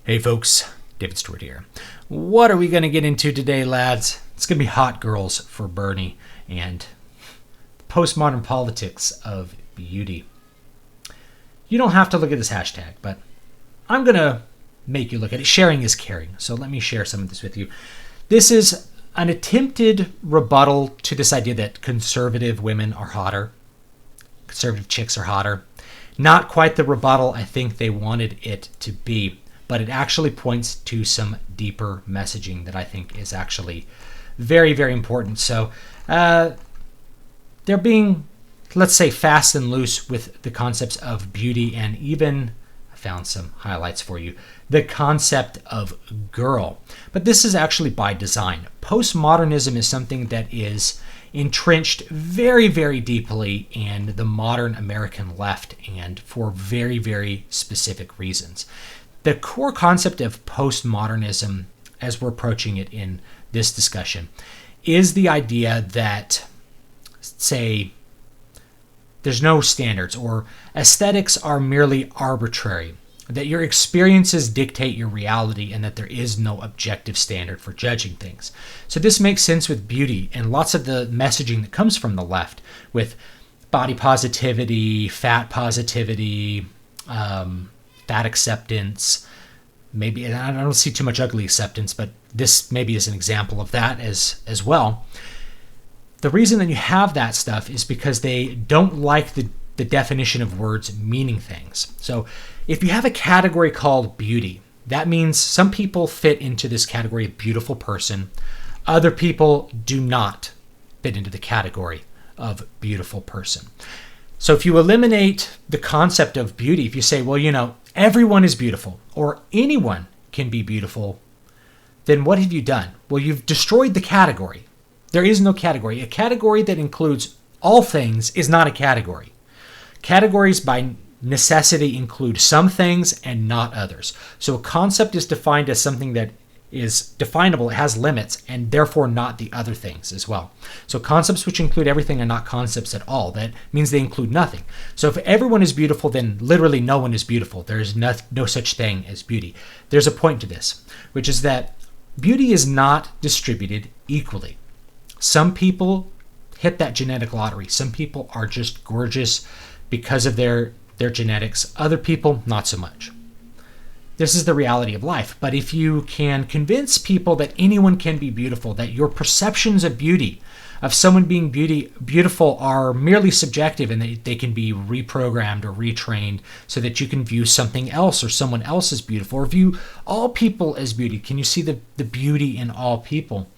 Hey folks, David Stewart here. What are we going to get into today, lads? It's going to be hot girls for Bernie and postmodern politics of beauty. You don't have to look at this hashtag, but I'm going to make you look at it. Sharing is caring, so let me share some of this with you. This is an attempted rebuttal to this idea that conservative women are hotter, conservative chicks are hotter. Not quite the rebuttal I think they wanted it to be, but it actually points to some deeper messaging that I think is actually very, very important. So they're being, let's say, fast and loose with the concepts of beauty, and even, I found some highlights for you, the concept of girl. But this is actually by design. Postmodernism is something that is entrenched very, very deeply in the modern American left, and for very, very specific reasons. The core concept of postmodernism, as we're approaching it in this discussion, is the idea that, say, there's no standards, or aesthetics are merely arbitrary, that your experiences dictate your reality, and that there is no objective standard for judging things. So this makes sense with beauty and lots of the messaging that comes from the left with body positivity, fat positivity, fat acceptance. Maybe, and I don't see too much ugly acceptance, but this maybe is an example of that as well. The reason that you have that stuff is because they don't like the definition of words meaning things. So if you have a category called beauty, that means some people fit into this category of beautiful person. Other people do not fit into the category of beautiful person. So if you eliminate the concept of beauty, if you say, well, everyone is beautiful, or anyone can be beautiful, then what have you done? Well, you've destroyed the category. There is no category. A category that includes all things is not a category. Categories by necessity include some things and not others. So a concept is defined as something that is definable, it has limits, and therefore not the other things as well. So concepts which include everything are not concepts at all. That means they include nothing. So if everyone is beautiful, then literally no one is beautiful. There is no such thing as beauty. There's a point to this, which is that beauty is not distributed equally. Some people hit that genetic lottery. Some people are just gorgeous because of their genetics. Other people, not so much. This is the reality of life. But if you can convince people that anyone can be beautiful, that your perceptions of beauty, of someone being beautiful, are merely subjective, and they can be reprogrammed or retrained so that you can view something else or someone else as beautiful, or view all people as beauty. Can you see the beauty in all people?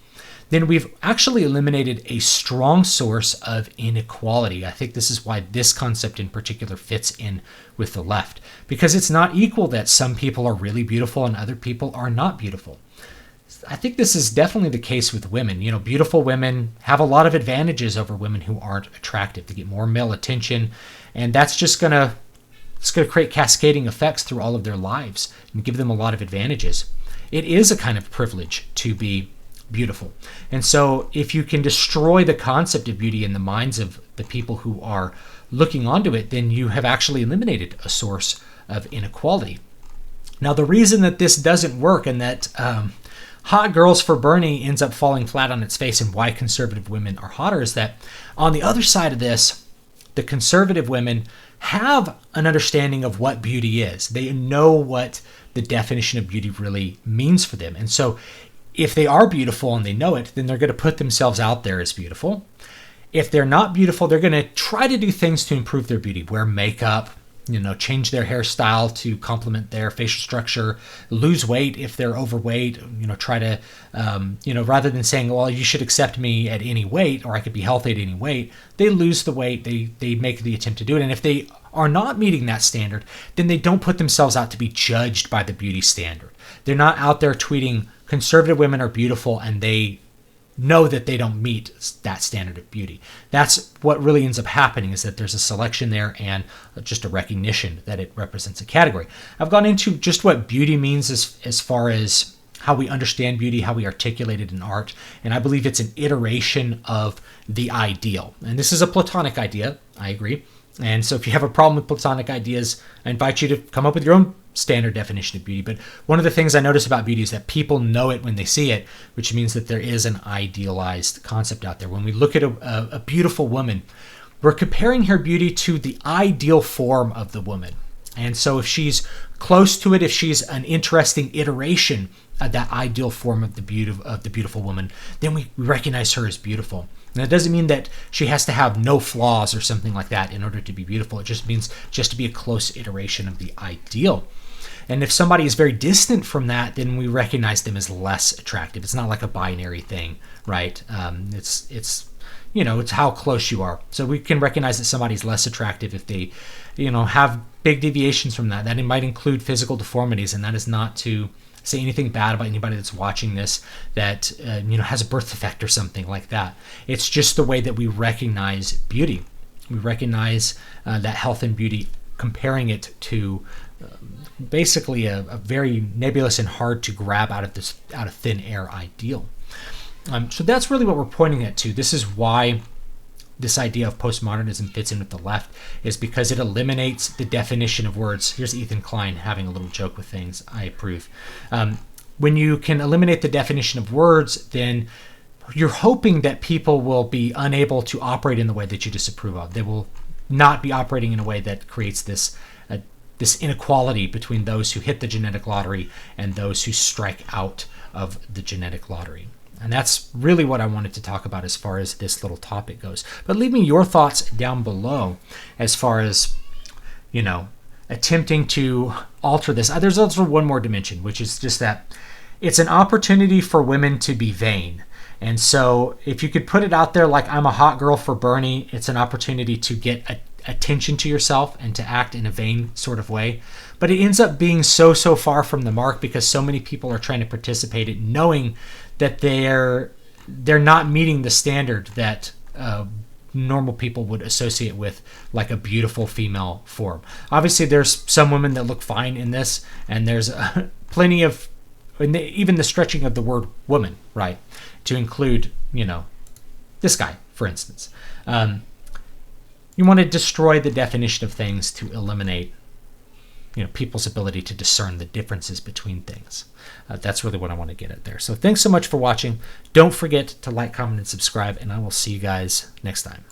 Then we've actually eliminated a strong source of inequality. I think this is why this concept in particular fits in with the left, because it's not equal that some people are really beautiful and other people are not beautiful. I think this is definitely the case with women. Beautiful women have a lot of advantages over women who aren't attractive. They get more male attention, and that's just going to create cascading effects through all of their lives and give them a lot of advantages. It is a kind of privilege to be beautiful. And so if you can destroy the concept of beauty in the minds of the people who are looking onto it, then you have actually eliminated a source of inequality. Now, the reason that this doesn't work, and that hot girls for Bernie ends up falling flat on its face, and why conservative women are hotter, is that on the other side of this, the conservative women have an understanding of what beauty is. They know what the definition of beauty really means for them. And so if they are beautiful and they know it, then they're going to put themselves out there as beautiful. If they're not beautiful, they're going to try to do things to improve their beauty, wear makeup, change their hairstyle to complement their facial structure, lose weight if they're overweight, try to, rather than saying, well, you should accept me at any weight, or I could be healthy at any weight, they lose the weight, they make the attempt to do it. And if they are not meeting that standard, then they don't put themselves out to be judged by the beauty standard. They're not out there tweeting, conservative women are beautiful, and they know that they don't meet that standard of beauty. That's what really ends up happening, is that there's a selection there and just a recognition that it represents a category. I've gone into just what beauty means as far as how we understand beauty, how we articulate it in art, and I believe it's an iteration of the ideal. And this is a Platonic idea, I agree. And so if you have a problem with Platonic ideas, I invite you to come up with your own standard definition of beauty. But one of the things I notice about beauty is that people know it when they see it, which means that there is an idealized concept out there. When we look at a beautiful woman, we're comparing her beauty to the ideal form of the woman. And so if she's close to it, if she's an interesting iteration of that ideal form of the beautiful woman, then we recognize her as beautiful. And it doesn't mean that she has to have no flaws or something like that in order to be beautiful. It just means just to be a close iteration of the ideal. And if somebody is very distant from that, then we recognize them as less attractive. It's not like a binary thing, right? It's how close you are. So we can recognize that somebody's less attractive if they, have big deviations from that. That might include physical deformities, and that is not to say anything bad about anybody that's watching this that has a birth defect or something like that. It's just the way that we recognize beauty. We recognize that health and beauty, comparing it to basically a very nebulous and hard to grab out of thin air ideal. So that's really what we're pointing at to. This is why this idea of postmodernism fits in with the left, is because it eliminates the definition of words. Here's Ethan Klein having a little joke with things. I approve. When you can eliminate the definition of words, then you're hoping that people will be unable to operate in the way that you disapprove of. They will not be operating in a way that creates this inequality between those who hit the genetic lottery and those who strike out of the genetic lottery. And that's really what I wanted to talk about as far as this little topic goes. But leave me your thoughts down below as far as, attempting to alter this. There's also one more dimension, which is just that it's an opportunity for women to be vain. And so if you could put it out there like I'm a hot girl for Bernie, it's an opportunity to get attention to yourself and to act in a vain sort of way. But it ends up being so far from the mark because so many people are trying to participate in knowing that they're not meeting the standard that normal people would associate with like a beautiful female form. Obviously, there's some women that look fine in this, and there's plenty of, even the stretching of the word woman, right, to include, this guy, for instance. You want to destroy the definition of things to eliminate people's ability to discern the differences between things. That's really what I want to get at there. So thanks so much for watching. Don't forget to like, comment, and subscribe, and I will see you guys next time.